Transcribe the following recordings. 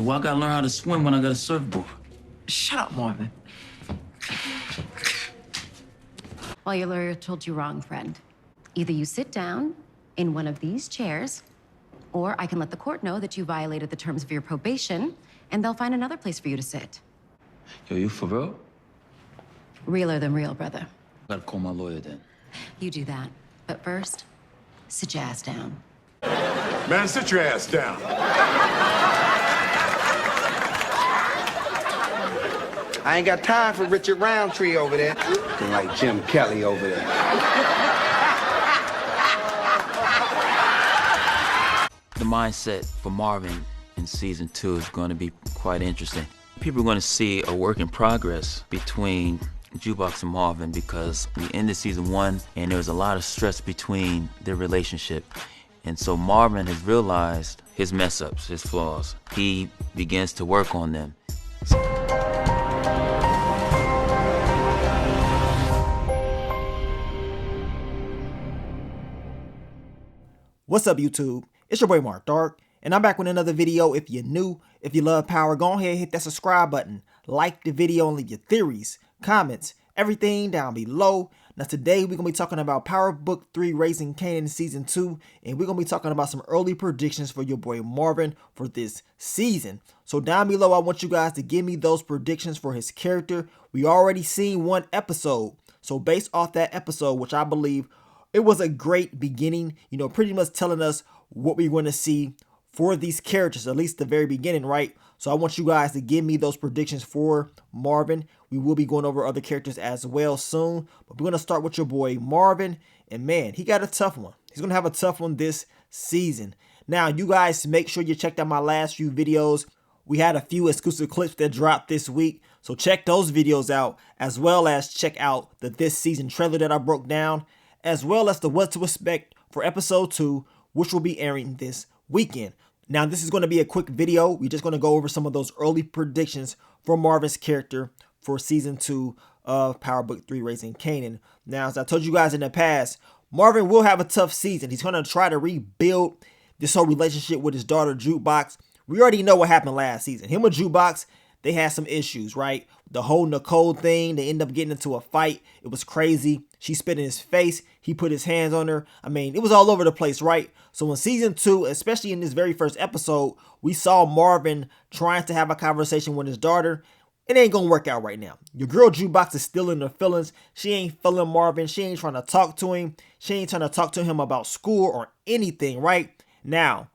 Well, I gotta learn how to swim when I got a surfboard. Shut up, Marvin. Well, your lawyer told you wrong, friend. Either you sit down in one of these chairs, or I can let the court know that you violated the terms of your probation, and they'll find another place for you to sit. Yo, you for real? Realer than real, brother. Gotta call my lawyer then. You do that. But first, sit your ass down. Man, sit your ass down. I ain't got time for Richard Roundtree over there. Looking like Jim Kelly over there. The mindset for Marvin in season 2 is going to be quite interesting. People are going to see a work in progress between Jukebox and Marvin because we ended season 1 and there was a lot of stress between their relationship. And so Marvin has realized his mess ups, his flaws. He begins to work on them. What's up, YouTube? It's your boy Mark Dark, and I'm back with another video. If you're new, if you love power, go ahead and hit that subscribe button. Like the video and leave your theories, comments, everything down below. Now today we're going to be talking about Power Book 3 Raising Kanan Season 2, and we're going to be talking about some early predictions for your boy Marvin for this season. So down below, I want you guys to give me those predictions for his character. We already seen one episode, so based off that episode, which I believe it was a great beginning, you know, pretty much telling us what we're going to see for these characters, at least the very beginning, right? So I want you guys to give me those predictions for Marvin. We will be going over other characters as well soon, but we're going to start with your boy Marvin. And man, he got a tough one. He's going to have a tough one this season. Now, you guys make sure you checked out my last few videos. We had a few exclusive clips that dropped this week, so check those videos out, as well as check out the This Season trailer that I broke down, as well as the What to Expect for episode 2, which will be airing this weekend. Now, this is going to be a quick video. We're just going to go over some of those early predictions for Marvin's character for season 2 of Power Book 3 Raising Kanan. Now, as I told you guys in the past, Marvin will have a tough season. He's going to try to rebuild this whole relationship with his daughter, Jukebox. We already know what happened last season. Him and Jukebox, they had some issues, right? The whole Nicole thing, they ended up getting into a fight. It was crazy. She spit in his face. He put his hands on her. I mean, it was all over the place, right? So in season 2, especially in this very first episode, we saw Marvin trying to have a conversation with his daughter. It ain't gonna work out right now. Your girl Jukebox is still in her feelings. She ain't feeling Marvin. She ain't trying to talk to him. She ain't trying to talk to him about school or anything, right? Now,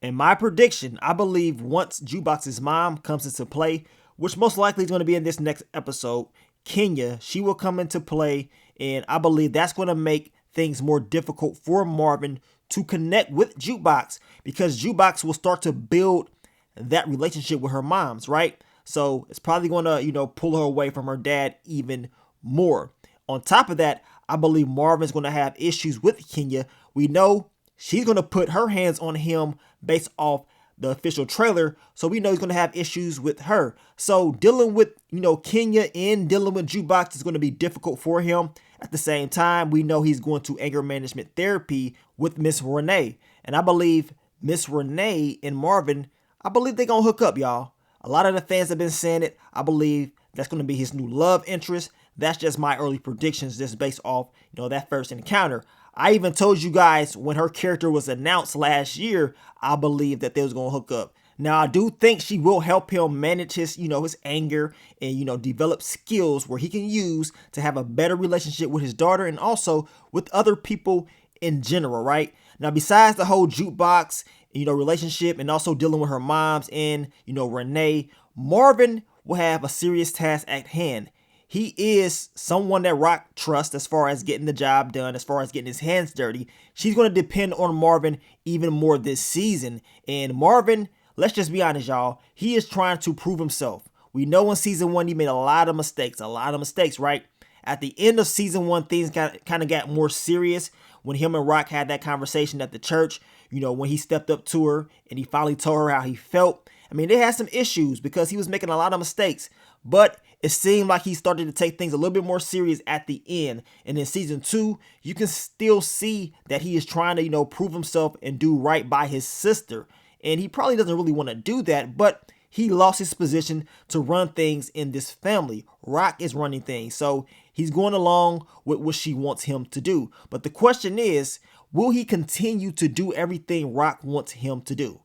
in my prediction, I believe once Jukebox's mom comes into play, which most likely is going to be in this next episode, Kenya, she will come into play, and I believe that's going to make things more difficult for Marvin to connect with Jukebox, because Jukebox will start to build that relationship with her moms, right? So it's probably going to, you know, pull her away from her dad even more. On top of that, I believe Marvin's going to have issues with Kenya. We know she's going to put her hands on him based off the official trailer, so we know he's going to have issues with her. So dealing with, you know, Kenya and dealing with Jukebox is going to be difficult for him. At the same time, we know he's going to anger management therapy with Miss Renee, and I believe Miss Renee and Marvin, I believe they're going to hook up, y'all. A lot of the fans have been saying it. I believe that's going to be his new love interest. That's just my early predictions, just based off, you know, that first encounter. I even told you guys when her character was announced last year, I believe that they was going to hook up. Now, I do think she will help him manage his, you know, his anger and, you know, develop skills where he can use to have a better relationship with his daughter and also with other people in general, right? Now, besides the whole Jukebox, you know, relationship and also dealing with her moms and, you know, Renee, Marvin will have a serious task at hand. He is someone that Rock trusts as far as getting the job done, as far as getting his hands dirty. She's going to depend on Marvin even more this season. And Marvin, let's just be honest, y'all, he is trying to prove himself. We know in season 1 he made a lot of mistakes, right? At the end of season 1, things kind of got more serious when him and Rock had that conversation at the church, you know, when he stepped up to her and he finally told her how he felt. I mean, they had some issues because he was making a lot of mistakes, but it seemed like he started to take things a little bit more serious at the end. And in season 2, you can still see that he is trying to, you know, prove himself and do right by his sister. And he probably doesn't really want to do that, but he lost his position to run things in this family. Rock is running things, so he's going along with what she wants him to do. But the question is, will he continue to do everything Rock wants him to do?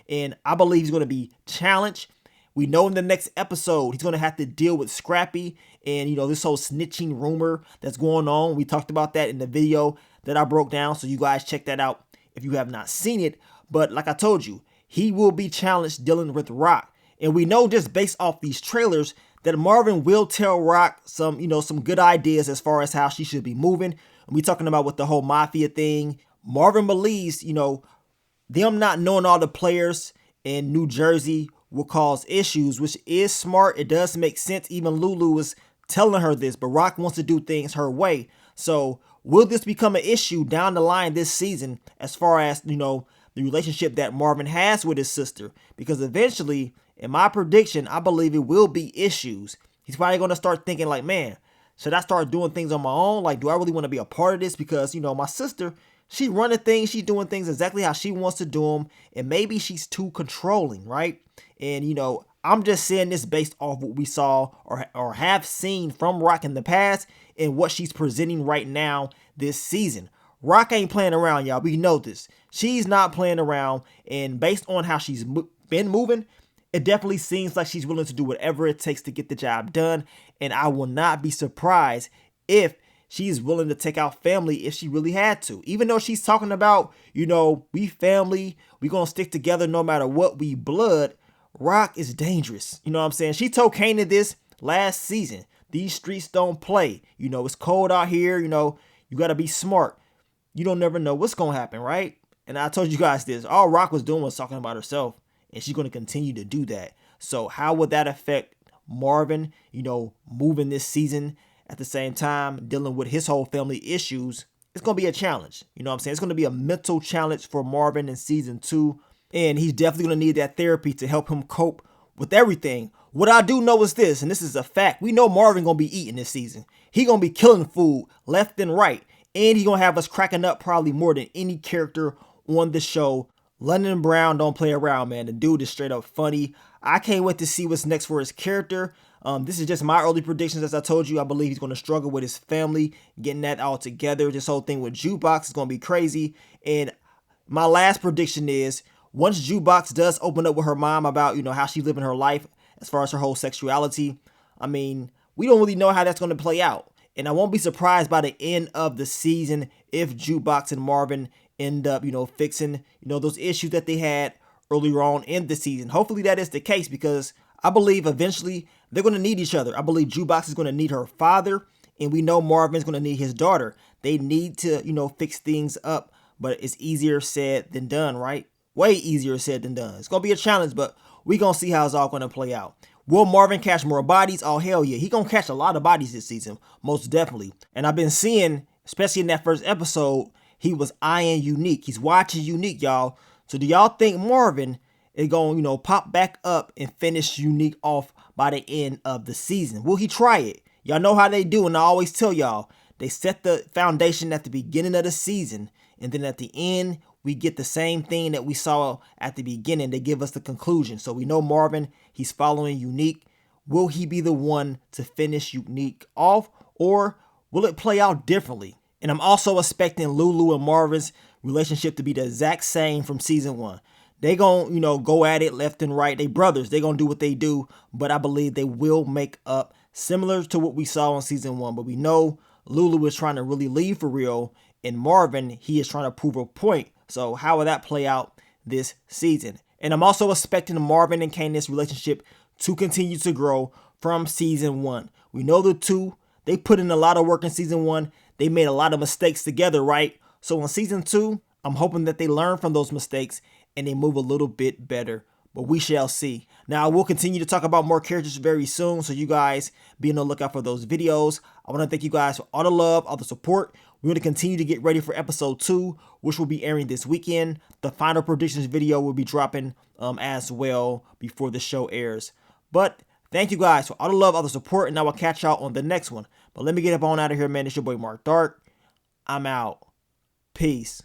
And I believe he's going to be challenged. We know in the next episode, he's going to have to deal with Scrappy and, this whole snitching rumor that's going on. We talked about that in the video that I broke down, so you guys check that out if you have not seen it. But like I told you, he will be challenged dealing with Rock. And we know just based off these trailers that Marvin will tell Rock some good ideas as far as how she should be moving. And we talking about with the whole mafia thing. Marvin believes, them not knowing all the players in New Jersey will cause issues, which is smart. It does make sense. Even Lulu was telling her this, but Rock wants to do things her way. So will this become an issue down the line this season as far as, the relationship that Marvin has with his sister? Because eventually, in my prediction, I believe it will be issues. He's probably going to start thinking like, man, should I start doing things on my own? Like, do I really want to be a part of this? Because, my sister, she running things, she's doing things exactly how she wants to do them. And maybe she's too controlling, right? And, I'm just saying this based off what we saw or have seen from Rock in the past and what she's presenting right now this season. Rock ain't playing around, y'all. We know this. She's not playing around. And based on how she's been moving, it definitely seems like she's willing to do whatever it takes to get the job done. And I will not be surprised if she's willing to take out family if she really had to. Even though she's talking about, we family, we gonna stick together no matter what, we blood. Rock is dangerous. You know what I'm saying? She told Kanan this last season. These streets don't play. It's cold out here. You got to be smart. You don't never know what's going to happen, right? And I told you guys this. All Rock was doing was talking about herself. And she's going to continue to do that. So how would that affect Marvin, moving this season at the same time, dealing with his whole family issues? It's going to be a challenge. You know what I'm saying? It's going to be a mental challenge for Marvin in season 2. And he's definitely going to need that therapy to help him cope with everything. What I do know is this, and this is a fact. We know Marvin going to be eating this season. He going to be killing food left and right. And he going to have us cracking up probably more than any character on the show. London Brown don't play around, man. The dude is straight up funny. I can't wait to see what's next for his character. This is just my early predictions. As I told you, I believe he's going to struggle with his family, getting that all together. This whole thing with Jukebox is going to be crazy. And my last prediction is, once Jukebox does open up with her mom about, how she's living her life as far as her whole sexuality, we don't really know how that's going to play out. And I won't be surprised by the end of the season if Jukebox and Marvin end up, fixing, those issues that they had earlier on in the season. Hopefully that is the case, because I believe eventually they're going to need each other. I believe Jukebox is going to need her father, and we know Marvin's going to need his daughter. They need to, fix things up, but it's easier said than done, right? Way easier said than done. It's going to be a challenge, but we're going to see how it's all going to play out. Will Marvin catch more bodies? Oh, hell yeah. He going to catch a lot of bodies this season, most definitely. And I've been seeing, especially in that first episode, he was eyeing Unique. He's watching Unique, y'all. So do y'all think Marvin is going to, pop back up and finish Unique off by the end of the season? Will he try it? Y'all know how they do, and I always tell y'all, they set the foundation at the beginning of the season, and then at the end, we get the same thing that we saw at the beginning. They give us the conclusion. So we know Marvin, he's following Unique. Will he be the one to finish Unique off, or will it play out differently? And I'm also expecting Lulu and Marvin's relationship to be the exact same from season 1. They gonna, go at it left and right. They brothers. They gonna do what they do. But I believe they will make up similar to what we saw in season 1. But we know Lulu is trying to really leave for real. And Marvin, he is trying to prove a point. So how will that play out this season? And I'm also expecting Marvin and Kanan's relationship to continue to grow from season 1. We know the two, they put in a lot of work in season 1. They made a lot of mistakes together, right? So in season 2, I'm hoping that they learn from those mistakes and they move a little bit better. But we shall see. Now, we'll continue to talk about more characters very soon, so you guys be on the lookout for those videos. I want to thank you guys for all the love, all the support. We're going to continue to get ready for episode 2, which will be airing this weekend. The final predictions video will be dropping as well before the show airs. But thank you guys for all the love, all the support, and I will catch y'all on the next one. But let me get up on out of here, man. It's your boy Mark Dark. I'm out. Peace.